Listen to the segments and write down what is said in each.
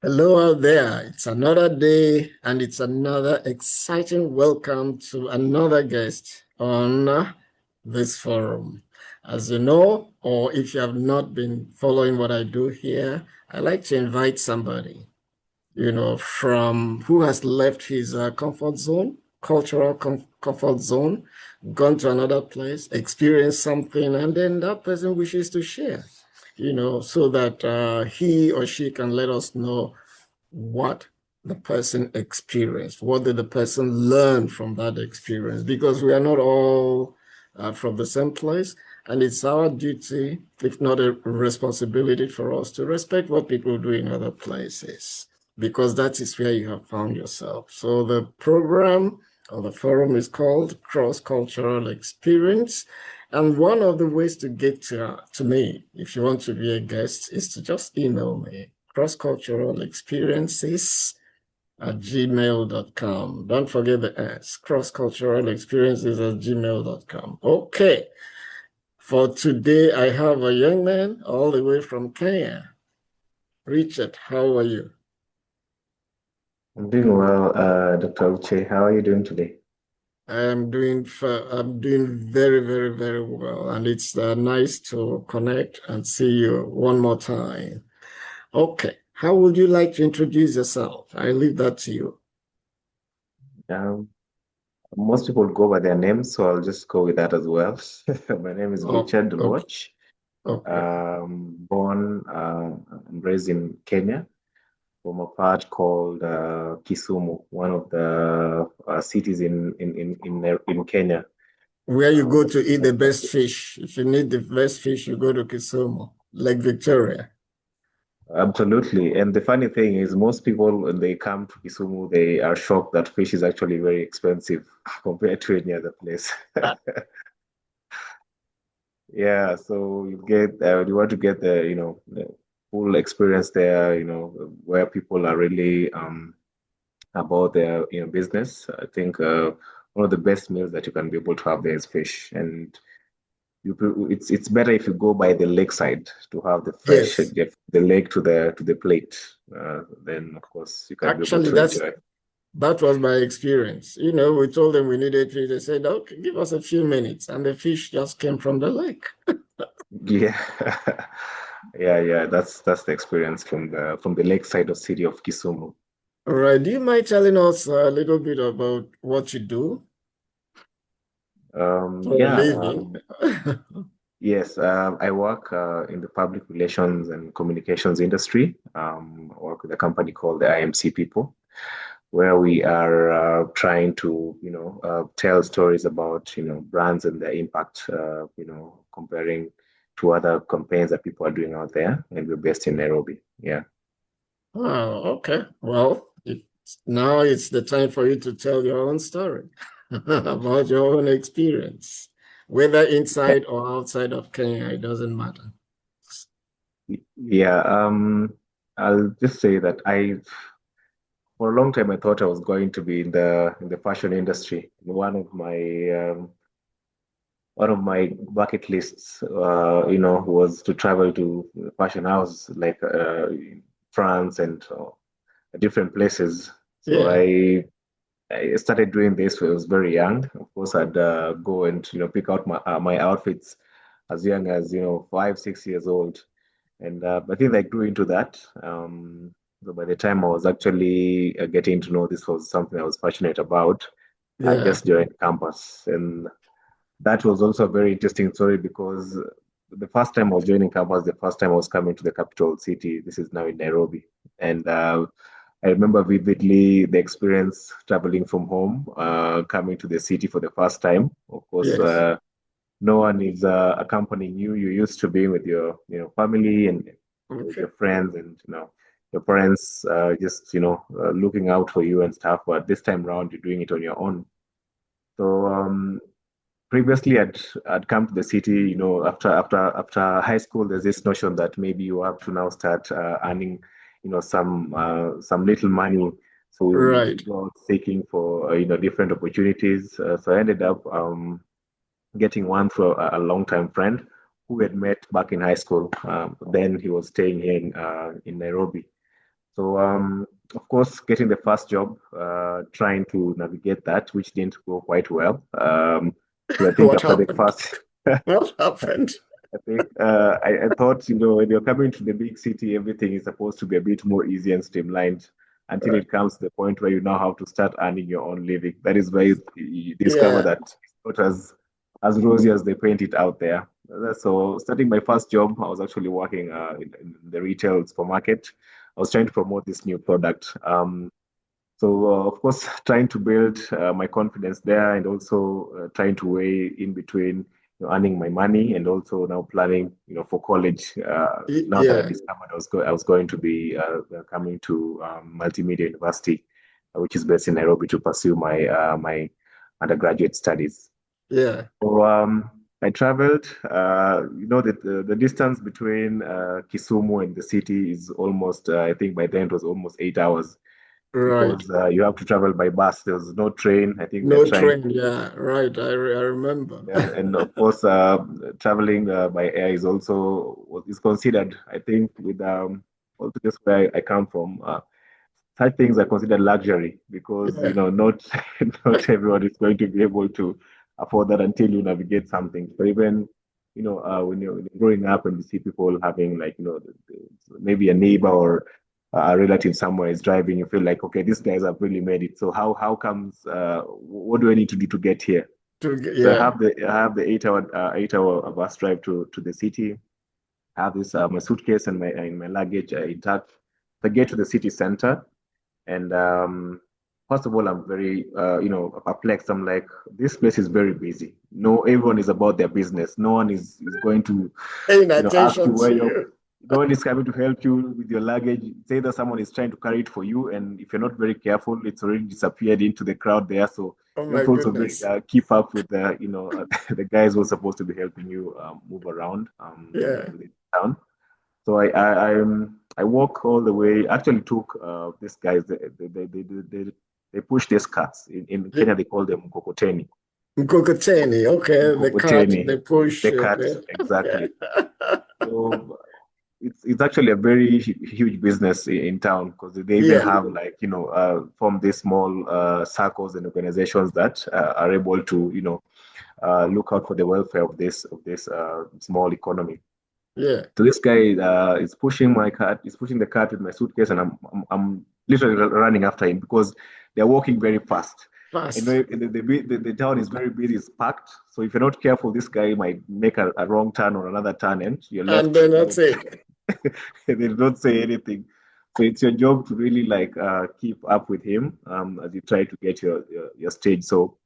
Hello out there. It's another day and it's another exciting welcome to another guest on this forum. As you know, or if you have not been following what I do here, I like to invite somebody, from who has left his comfort zone, cultural comfort zone, gone to another place, experienced something, and then that person wishes to share, so that he or she can let us know what the person experienced. What did the person learn from that experience? Because we are not all from the same place. And it's our duty, if not a responsibility for us, to respect what people do in other places, because that is where you have found yourself. So the program or the forum is called Cross-Cultural Experience. And one of the ways to get to me, if you want to be a guest, is to just email me crossculturalexperiences@gmail.com. Don't forget the S, crossculturalexperiences@gmail.com. Okay, for today, I have a young man all the way from Kenya. Richard, how are you? I'm doing well, Dr. Uche. How are you doing today? I'm doing very, very, very well, and it's nice to connect and see you one more time. Okay, how would you like to introduce yourself? I leave that to you. Um, Most people go by their names, so I'll just go with that as well. My name is Oh, Uche okay, Onyebadi. okay. Born and raised in Kenya, from a part called Kisumu, one of the cities in Kenya. Where you go The to eat the best fish. If you need the best fish, you go to Kisumu, Lake Victoria. Absolutely. And the funny thing is, most people, when they come to Kisumu, they are shocked that fish is actually very expensive compared to any other place. Yeah, so you want to get the full experience there, where people are really about their, business. I think one of the best meals that you can be able to have there is fish, and it's better if you go by the lakeside to have the fresh, Yes, the lake to the plate. Then of course you can be able actually, to enjoy. that was my experience. We told them we needed fish. They said, "Okay, give us a few minutes," and the fish just came from the lake. Yeah, yeah. That's the experience from the lakeside of city of Kisumu. All right. Do you mind telling us a little bit about what you do for a Yeah, living? yes, I work in the public relations and communications industry. I work with a company called the IMC People, where we are trying to, tell stories about, brands and their impact, comparing to other campaigns that people are doing out there. And we're based in Nairobi. Yeah. Oh, okay. Well, now it's the time for you to tell your own story about your own experience, whether inside or outside of Kenya, it doesn't matter. Yeah. I'll just say that for a long time, I thought I was going to be in the fashion industry. One of my bucket lists, was to travel to fashion house like France and different places. So Yeah, I started doing this when I was very young. Of course, I'd go and pick out my outfits as young as 5, 6 years old, and I think I grew into that. So by the time I was actually getting to know this was something I was passionate about, I yeah. just joined campus, and that was also a very interesting story because the first time I was joining campus, the first time I was coming to the capital city, this is now in Nairobi. And I remember vividly the experience traveling from home, coming to the city for the first time. Of course, Yes. no one is accompanying you. You're used to being with your family and with Okay. your friends and your parents just looking out for you and stuff. But this time around, you're doing it on your own. So previously I'd come to the city, after high school. There's this notion that maybe you have to now start earning, some little money. So we Right. go out seeking for different opportunities. So I ended up getting one through a long-time friend who we had met back in high school. Then he was staying here in Nairobi. So, of course, getting the first job, trying to navigate that, which didn't go quite well. Because I think What after the happened? first, What happened? I think I thought, when you're coming to the big city, everything is supposed to be a bit more easy and streamlined until Right. it comes to the point where you now have to start earning your own living. That is where you discover Yeah. that it's not as rosy as they paint it out there. So, starting my first job, I was actually working in the retail supermarket. I was trying to promote this new product. So, of course, trying to build my confidence there, and also trying to weigh in between, earning my money and also now planning, for college. Now that I Yeah. discovered I was going to be coming to Multimedia University, which is based in Nairobi, to pursue my undergraduate studies. Yeah. So, I traveled. The distance between Kisumu and the city is almost. I think by then it was almost 8 hours, Right. because you have to travel by bus. There was no train. I think they're No trying train. Yeah. Right. I remember. and of course, traveling by air is also is considered. I think with also just where I come from, such things are considered luxury, because Yeah. not not everyone is going to be able to afford that until you navigate something. So even when you're growing up and you see people having, like, maybe a neighbor or a relative somewhere is driving, you feel like, okay, these guys have really made it. So how comes? What do I need to do to get here? So Yeah. I have the 8 hour bus drive to the city. I have this my suitcase and my luggage intact. I get to the city center, and first of all, I'm very perplexed. I'm like, this place is very busy. No, everyone is about their business. No one is going to Paying ask you attention where to you're. you. No one is coming to help you with your luggage. Say that someone is trying to carry it for you, and if you're not very careful, it's already disappeared into the crowd there. So Oh you my have also goodness. keep up with the the guys who are supposed to be helping you move around Yeah. within town. So I walk all the way. Actually, took these guys. They push these carts. In Yeah. Kenya, they call them mkokoteni. Mkokoteni. Okay. The cart, Mkokoteni, the push. the carts, Okay. Okay. exactly. So it's actually a very huge business in town, because they even Yeah. have, like, form these small circles and organizations that are able to look out for the welfare of this small economy. Yeah. So this guy is pushing my cart. He's pushing the cart with my suitcase, and I'm literally running after him, because they're walking very fast. You Fast. know, the town is very busy. It's packed. So if you're not careful, this guy might make a wrong turn or another turn, and you're And left. then that's it. They don't say anything. So it's your job to really, like, keep up with him as you try to get your stage. So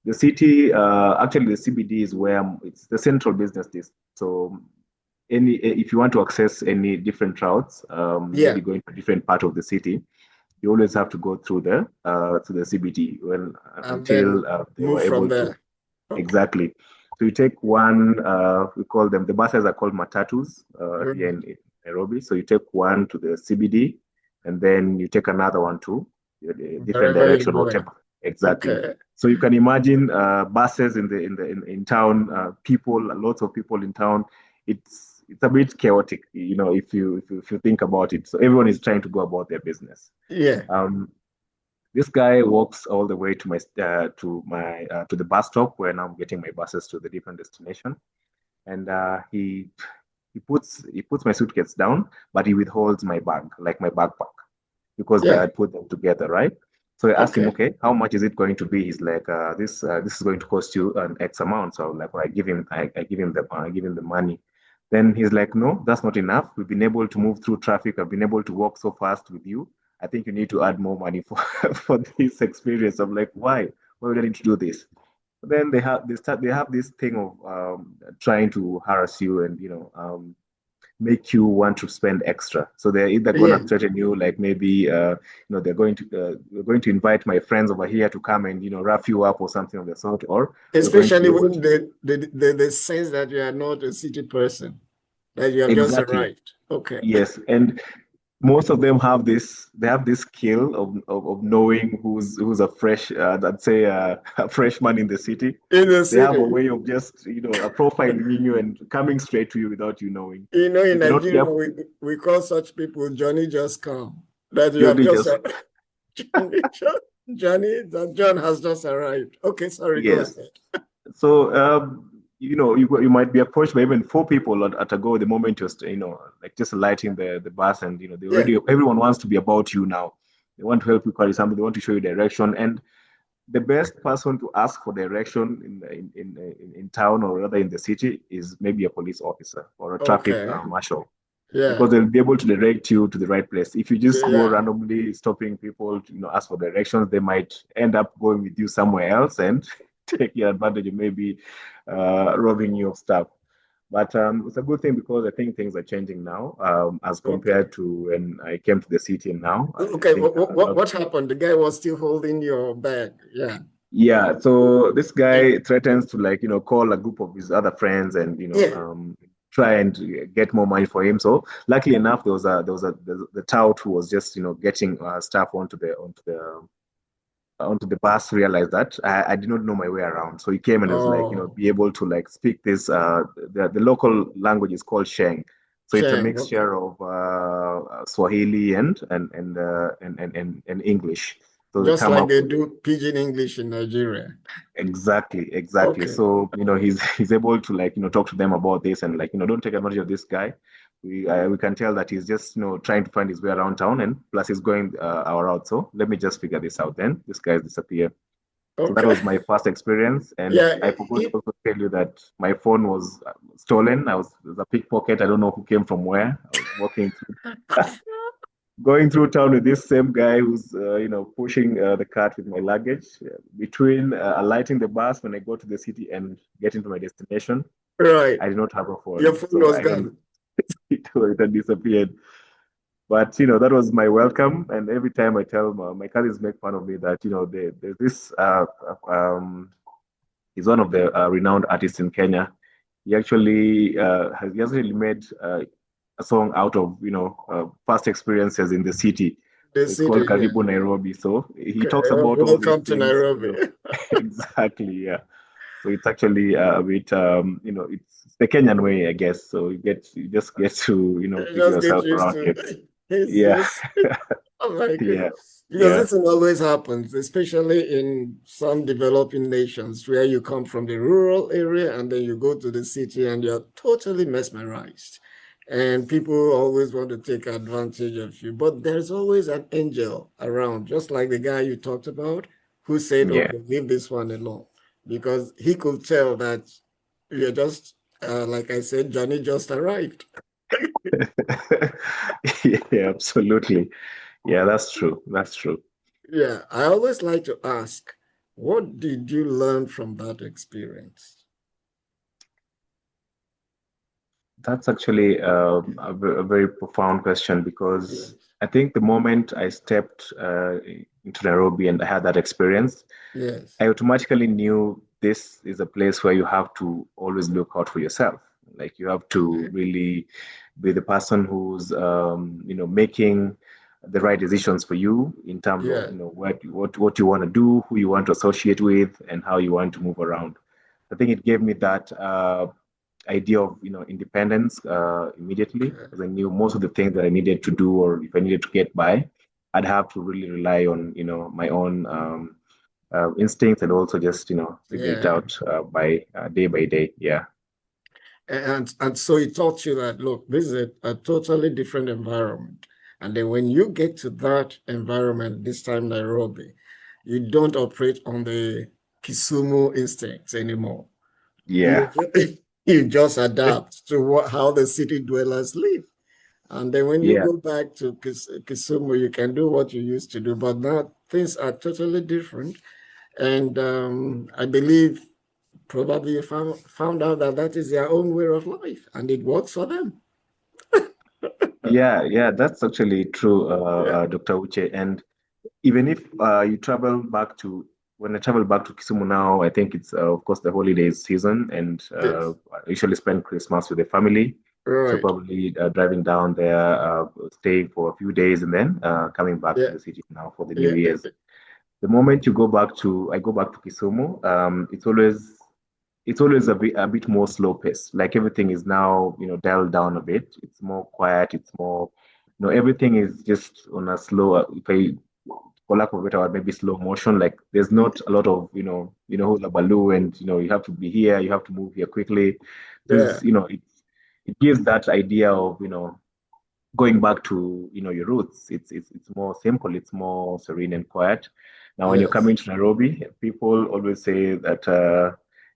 the city, actually, the CBD is where it's the central business district. So if you want to access any different routes, maybe Yeah. going to a different part of the city, you always have to go through the to the CBD, And then until they were move from able to. there. Okay. Exactly. So you take one, we call them, the buses are called matatus here Right. in Nairobi. So you take one to the CBD, and then you take another one to a different Wherever you're direction, going. whatever. Exactly. Okay. So you can imagine buses in town, people, lots of people in town. It's a bit chaotic, if you think about it. So everyone is trying to go about their business. Yeah. Um, this guy walks all the way to the bus stop where now I'm getting my buses to the different destination, and he puts my suitcase down, but he withholds my bag, like my backpack, because I Yeah. had put them together, right? So I asked him, Okay. okay, how much is it going to be? He's like, this is going to cost you an X amount. So I was like, well, I give him the money. Then he's like, no, that's not enough. We've been able to move through traffic. I've been able to walk so fast with you. I think you need to add more money for for this experience. I'm like, why? Why would I need to do this? Then they have this thing of trying to harass you, and make you want to spend extra. So they're either gonna Yeah. threaten you, like, maybe they're going to invite my friends over here to come and rough you up or something of the sort, or we're going to be Especially able when to. they sense that you are not a city person, that you have just Exactly. arrived. Okay. Yes, and most of them have this. They have this skill of knowing who's a fresh, let's say, a freshman in the city. In the They have a city. way of just profiling you and coming straight to you without you knowing. In If you're not Nigeria, careful. we call such people Johnny just come. That you have Purely just just Johnny, Johnny, that John has just arrived. Okay, sorry, go yes. ahead. So you might be approached by even four people at a go the moment you're like just lighting the bus, and they Yeah. already everyone wants to be about you now. They want to help you carry something. They want to show you direction, and the best person to ask for direction in town or rather in the city is maybe a police officer or a traffic Okay. marshal, because Yeah. they'll be able to direct you to the right place. If you just go Yeah. randomly stopping people to ask for directions, they might end up going with you somewhere else and taking advantage of maybe robbing you of stuff. But it's a good thing because I think things are changing now as Okay. compared to when I came to the city. Now I Okay. think What, a what lot. what happened? The guy was still holding your bag. Yeah. Yeah, so this Did, guy threatens to call a group of his other friends and yeah. try and get more money for him. So luckily enough, the tout who was just getting stuff onto the bus realized that I did not know my way around. So he came and was like, Oh, be able to like speak this. The local language is called Sheng. So it's a Cheng. Okay. mixture of Swahili and English. So they Just come like up they with do pidgin English in Nigeria. exactly. Okay. So he's able to talk to them about this and don't take advantage of this guy. We can tell that he's just trying to find his way around town, and plus he's going our route. So let me just figure this out. Then this guy's disappeared. So that Okay. was my first experience, and Yeah. I forgot to also tell you that my phone was stolen. It was a pickpocket. I don't know who came from where. I was walking through, going through town with this same guy who's pushing the cart with my luggage. Between alighting the bus when I go to the city and getting to my destination, Right. I did not have a Your phone, phone so was I don't. gone. It had disappeared. But that was my welcome, and every time I tell my cousins make fun of me that there's this he's one of the renowned artists in Kenya. He actually made a song out of past experiences in the city. The So it's called city. Yeah. Karibu Nairobi. So he Okay. talks about all these Welcome to things, Nairobi. exactly, yeah. So it's actually a bit, it's the Kenyan way, I guess. So you just get to figure Just get yourself used around to here. it. It's Yeah, just, oh my yeah, goodness. Because yeah, this thing always happens, especially in some developing nations where you come from the rural area and then you go to the city and you're totally mesmerized. And people always want to take advantage of you. But there's always an angel around, just like the guy you talked about who said, yeah. okay, leave this one alone. Because he could tell that you're just, like I said, Johnny just arrived. Yeah, absolutely. Yeah, that's true. That's true. Yeah, I always like to ask, what did you learn from that experience? That's actually a very profound question because Yes, I think the moment I stepped into Nairobi and I had that experience, yes, I automatically knew this is a place where you have to always look out for yourself. Like you have to okay, really be the person who's making the right decisions for you in terms of yeah, what you want to do, who you want to associate with, and how you want to move around. I think it gave me that idea of independence immediately, okay, because I knew most of the things that I needed to do, or if I needed to get by, I'd have to really rely on my own instincts, and also just figure it yeah. out by day. Yeah, And so it taught you that, look, this is a totally different environment. And then when you get to that environment, this time Nairobi, you don't operate on the Kisumu instincts anymore. You yeah, you just adapt to how the city dwellers live. And then when you yeah, go back to Kisumu, you can do what you used to do, but now things are totally different. And I believe probably you found out that that is their own way of life and it works for them. yeah. That's actually true, Yeah. Dr. Uche. And even if you travel back to when I travel back to Kisumu now, I think it's of course the holidays season, and Yes. I usually spend Christmas with the family. So Right. probably driving down there, staying for a few days, and then coming back to Yeah. the city now for the New Yeah. Year's. The moment I go back to Kisumu, it's always a bit more slow pace. Like everything is now, dialed down a bit. It's more quiet. It's more everything is just on a slow, if I, for lack of a better word, maybe slow motion. Like there's not a lot of, the baloo and, you have to be here, you have to move here quickly. Yeah. This, it gives that idea of, going back to your roots. It's more simple, it's more serene and quiet. Now when you're Yes. coming to Nairobi, people always say that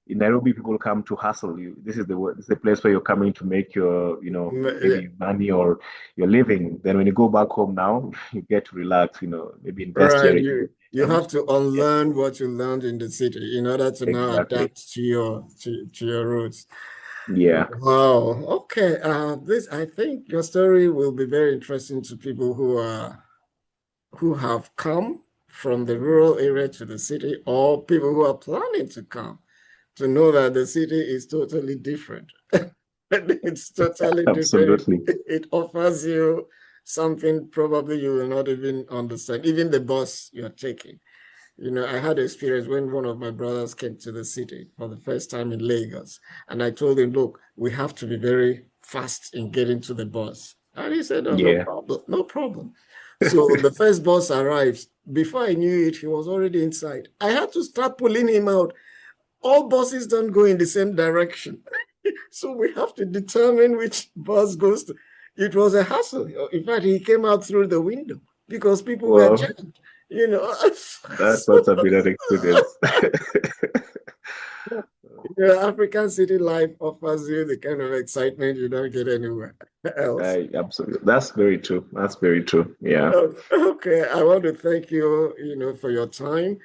in Nairobi people come to hustle you. This is the place where you're coming to make your Yeah. maybe money or your living. Then when you go back home now, you get to relax, maybe invest Right. here. You And have to yeah, unlearn what you learned in the city in order to now exactly. adapt to your roots. Yeah. Wow. Okay. This I think your story will be very interesting to people who have come from the rural area to the city, or people who are planning to come, to know that the city is totally different. It's totally different. Absolutely. It offers you something probably you will not even understand, even the bus you're taking. I had experience when one of my brothers came to the city for the first time in Lagos, and I told him, look, we have to be very fast in getting to the bus. And he said, oh, no Yeah. problem, no problem. So the first bus arrives. Before I knew it, he was already inside. I had to start pulling him out. All buses don't go in the same direction. So we have to determine which bus goes to. It was a hassle. In fact, he came out through the window because people were Well, jammed, you know. that So, must have been an experience. African city life offers you the kind of excitement you don't get anywhere else. I absolutely. That's very true. That's very true. Yeah. Okay, I want to thank you, for your time,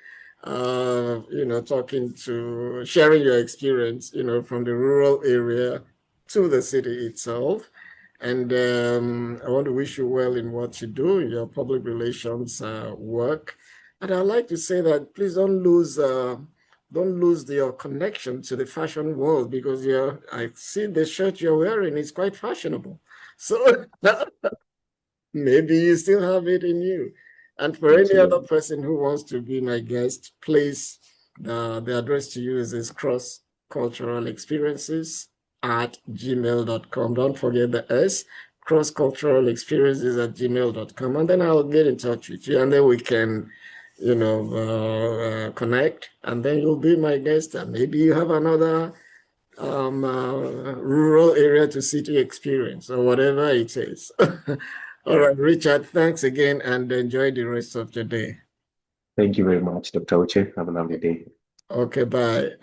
sharing your experience, from the rural area to the city itself. And I want to wish you well in what you do, in your public relations work. And I'd like to say that please don't lose your connection to the fashion world because I see the shirt you're wearing is quite fashionable. So maybe you still have it in you. And for any other Absolutely. person who wants to be my guest, please, the address to use is crossculturalexperiences at gmail.com. Don't forget the S, crossculturalexperiences at gmail.com. And then I'll get in touch with you and then we can, connect. And then you'll be my guest. And maybe you have another rural area to city experience or whatever it is. All Yeah. right, Richard, thanks again and enjoy the rest of the day. Thank you very much, Dr. Uche. Have a lovely day. Okay, bye.